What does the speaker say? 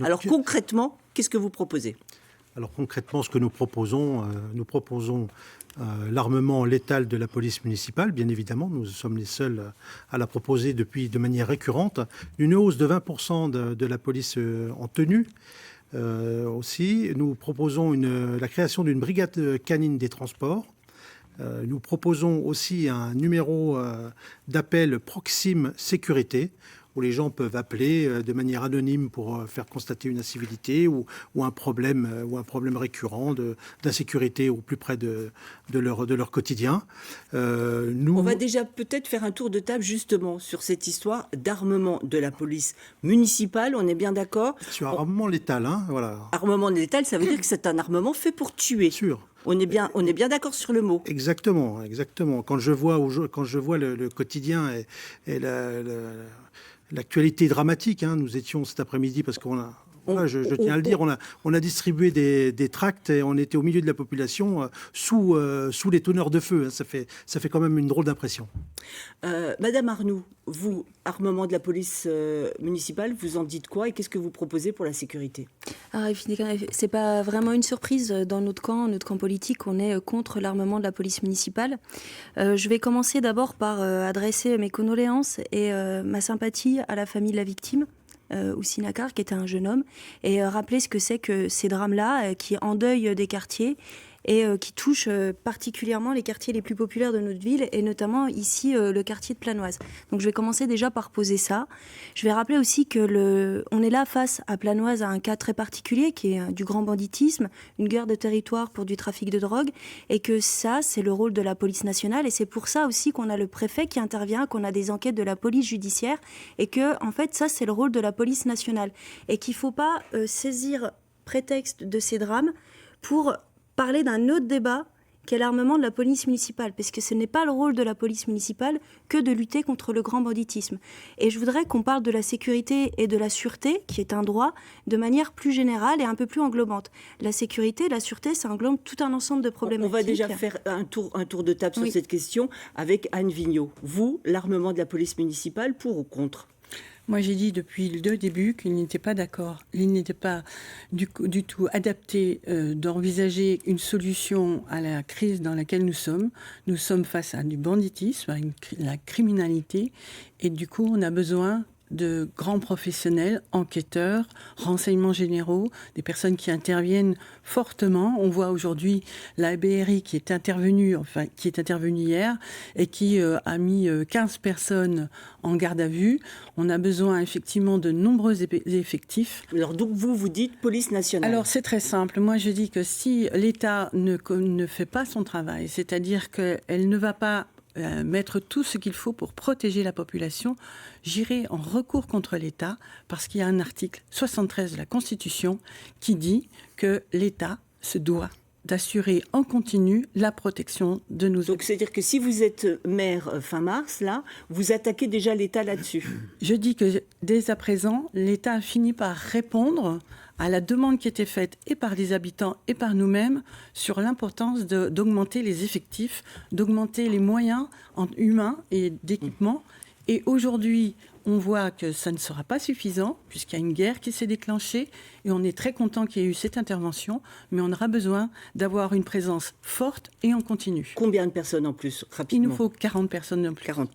Alors concrètement, qu'est-ce que vous proposez ? Alors concrètement, ce que nous proposons l'armement létal de la police municipale, bien évidemment. Nous sommes les seuls à la proposer de manière récurrente. Une hausse de 20% de la police en tenue. Aussi, nous proposons la création d'une brigade canine des transports. Nous proposons aussi un numéro d'appel Proxime Sécurité, où les gens peuvent appeler de manière anonyme pour faire constater une incivilité ou un problème récurrent d'insécurité au plus près de leur quotidien. On va déjà peut-être faire un tour de table justement sur cette histoire d'armement de la police municipale, on est bien d'accord ? Sur armement létal, hein, voilà. Armement létal, ça veut dire que c'est un armement fait pour tuer. Sûr. On est bien d'accord sur le mot. Exactement. Quand je vois le quotidien et l'actualité dramatique, hein, nous étions cet après-midi parce qu'on a... Je tiens à le dire, on a distribué des tracts et on était au milieu de la population sous les teneurs de feu. Ça fait quand même une drôle d'impression. Madame Arnoux, vous, armement de la police municipale, vous en dites quoi et qu'est-ce que vous proposez pour la sécurité ? C'est pas vraiment une surprise. Dans notre camp politique, on est contre l'armement de la police municipale. Je vais commencer d'abord par adresser mes condoléances et ma sympathie à la famille de la victime. Oussine Akar, qui était un jeune homme, et rappeler ce que c'est que ces drames-là qui endeuillent des quartiers et qui touchent particulièrement les quartiers les plus populaires de notre ville, et notamment ici le quartier de Planoise. Donc je vais commencer déjà par poser ça. Je vais rappeler aussi que on est là face à Planoise à un cas très particulier qui est du grand banditisme, une guerre de territoire pour du trafic de drogue, et que ça, c'est le rôle de la police nationale, et c'est pour ça aussi qu'on a le préfet qui intervient, qu'on a des enquêtes de la police judiciaire, et que en fait ça, c'est le rôle de la police nationale, et qu'il ne faut pas saisir prétexte de ces drames pour parler d'un autre débat qu'est l'armement de la police municipale, parce que ce n'est pas le rôle de la police municipale que de lutter contre le grand banditisme. Et je voudrais qu'on parle de la sécurité et de la sûreté, qui est un droit, de manière plus générale et un peu plus englobante. La sécurité, la sûreté, ça englobe tout un ensemble de problématiques. On va déjà faire un tour de table sur cette question avec Anne Vigneault. Vous, l'armement de la police municipale, pour ou contre ? Moi, j'ai dit depuis le début qu'il n'était pas d'accord. Il n'était pas du tout adapté d'envisager une solution à la crise dans laquelle nous sommes. Nous sommes face à du banditisme, à la criminalité. Et du coup, on a besoin de grands professionnels, enquêteurs, renseignements généraux, des personnes qui interviennent fortement. On voit aujourd'hui la BRI qui est intervenue hier et qui a mis 15 personnes en garde à vue. On a besoin effectivement de nombreux effectifs. Alors donc vous dites police nationale. Alors c'est très simple. Moi je dis que si l'État ne fait pas son travail, c'est-à-dire qu'elle ne va pas mettre tout ce qu'il faut pour protéger la population, j'irai en recours contre l'État parce qu'il y a un article 73 de la Constitution qui dit que l'État se doit d'assurer en continu la protection de nos habitants. Donc c'est-à-dire que si vous êtes maire fin mars, là, vous attaquez déjà l'État là-dessus. Je dis que dès à présent, l'État a fini par répondre à la demande qui était faite et par les habitants et par nous-mêmes sur l'importance d'augmenter les effectifs, d'augmenter les moyens humains et d'équipement. Et aujourd'hui, on voit que ça ne sera pas suffisant puisqu'il y a une guerre qui s'est déclenchée et on est très content qu'il y ait eu cette intervention, mais on aura besoin d'avoir une présence forte et en continu. Combien de personnes en plus, rapidement ? Il nous faut 40 personnes en plus. 40.